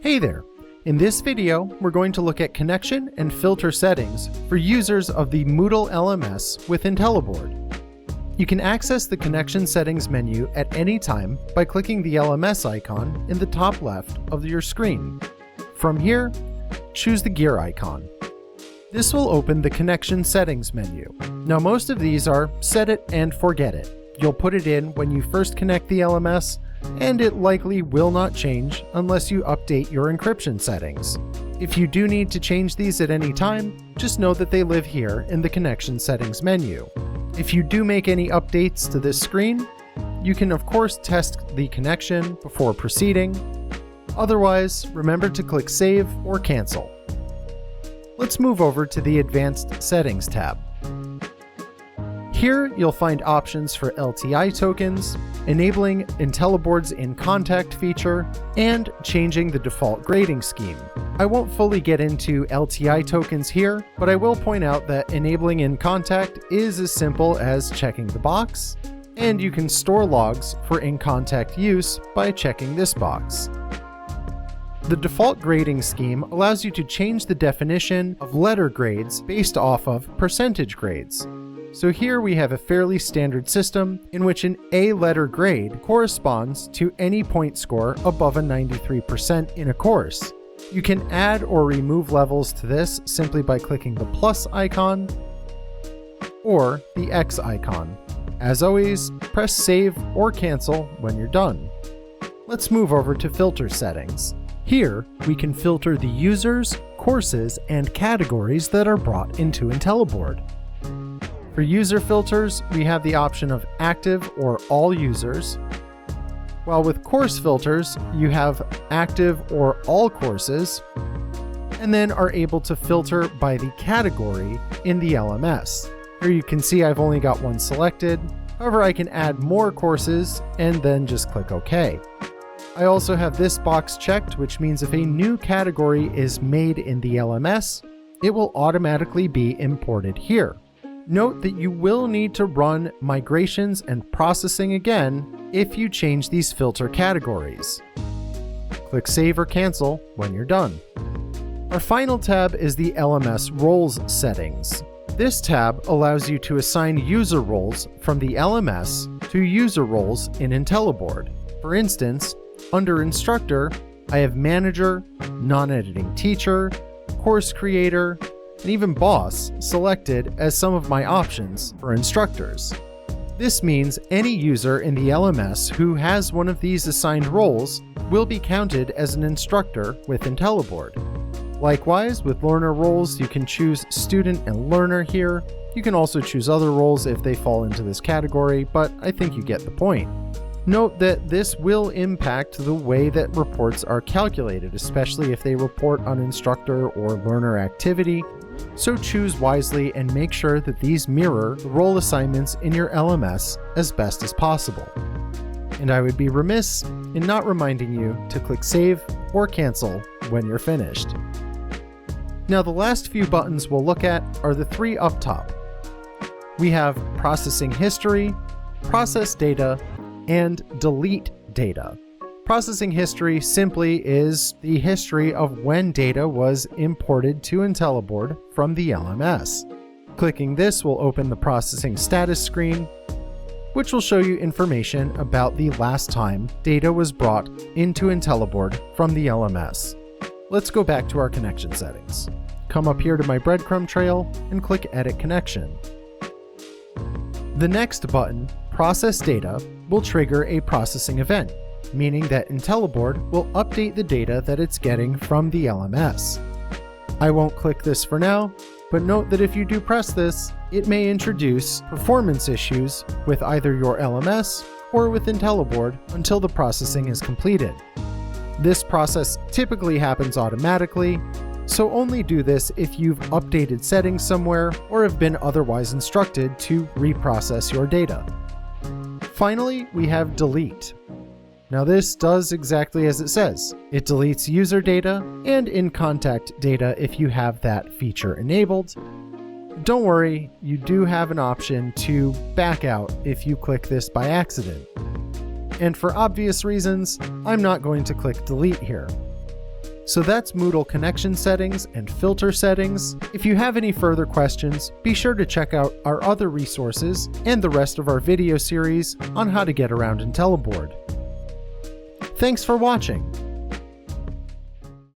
Hey there! In this video, we're going to look at connection and filter settings for users of the Moodle LMS with Intelliboard. You can access the connection settings menu at any time by clicking the LMS icon in the top left of your screen. From here, choose the gear icon. This will open the connection settings menu. Now most of these are set it and forget it. You'll put it in when you first connect the LMS, and it likely will not change unless you update your encryption settings. If you do need to change these at any time, just know that they live here in the connection settings menu. If you do make any updates to this screen, you can of course test the connection before proceeding. Otherwise, remember to click Save or Cancel. Let's move over to the Advanced Settings tab. Here, you'll find options for LTI tokens, enabling Intelliboard's In Contact feature, and changing the default grading scheme. I won't fully get into LTI tokens here, but I will point out that enabling In Contact is as simple as checking the box, and you can store logs for In Contact use by checking this box. The default grading scheme allows you to change the definition of letter grades based off of percentage grades. So here we have a fairly standard system in which an A letter grade corresponds to any point score above a 93% in a course. You can add or remove levels to this simply by clicking the plus icon or the X icon. As always, press Save or Cancel when you're done. Let's move over to filter settings. Here, we can filter the users, courses, and categories that are brought into Intelliboard. For user filters, we have the option of active or all users, while with course filters, you have active or all courses, and then are able to filter by the category in the LMS. Here you can see I've only got one selected. However, I can add more courses and then just click OK. I also have this box checked, which means if a new category is made in the LMS, it will automatically be imported here. Note that you will need to run migrations and processing again if you change these filter categories. Click Save or Cancel when you're done. Our final tab is the LMS roles settings. This tab allows you to assign user roles from the LMS to user roles in Intelliboard. For instance, under Instructor, I have Manager, Non-Editing Teacher, Course Creator, and even Boss selected as some of my options for instructors. This means any user in the LMS who has one of these assigned roles will be counted as an instructor with Intelliboard. Likewise, with learner roles, you can choose Student and Learner here. You can also choose other roles if they fall into this category, but I think you get the point. Note that this will impact the way that reports are calculated, especially if they report on instructor or learner activity, so choose wisely and make sure that these mirror the role assignments in your LMS as best as possible. And I would be remiss in not reminding you to click Save or Cancel when you're finished. Now the last few buttons we'll look at are the three up top. We have Processing History, Process Data, and Delete Data. Processing history simply is the history of when data was imported to Intelliboard from the LMS. Clicking this will open the processing status screen, which will show you information about the last time data was brought into Intelliboard from the LMS. Let's go back to our connection settings. Come up here to my breadcrumb trail and click Edit Connection. The next button, Process Data, will trigger a processing event, meaning that Intelliboard will update the data that it's getting from the LMS. I won't click this for now, but note that if you do press this, it may introduce performance issues with either your LMS or with Intelliboard until the processing is completed. This process typically happens automatically, so only do this if you've updated settings somewhere or have been otherwise instructed to reprocess your data. Finally, we have Delete. Now this does exactly as it says. It deletes user data and in contact data if you have that feature enabled. Don't worry, you do have an option to back out if you click this by accident. And for obvious reasons, I'm not going to click delete here. So that's Moodle connection settings and filter settings. If you have any further questions, be sure to check out our other resources and the rest of our video series on how to get around Intelliboard. Thanks for watching.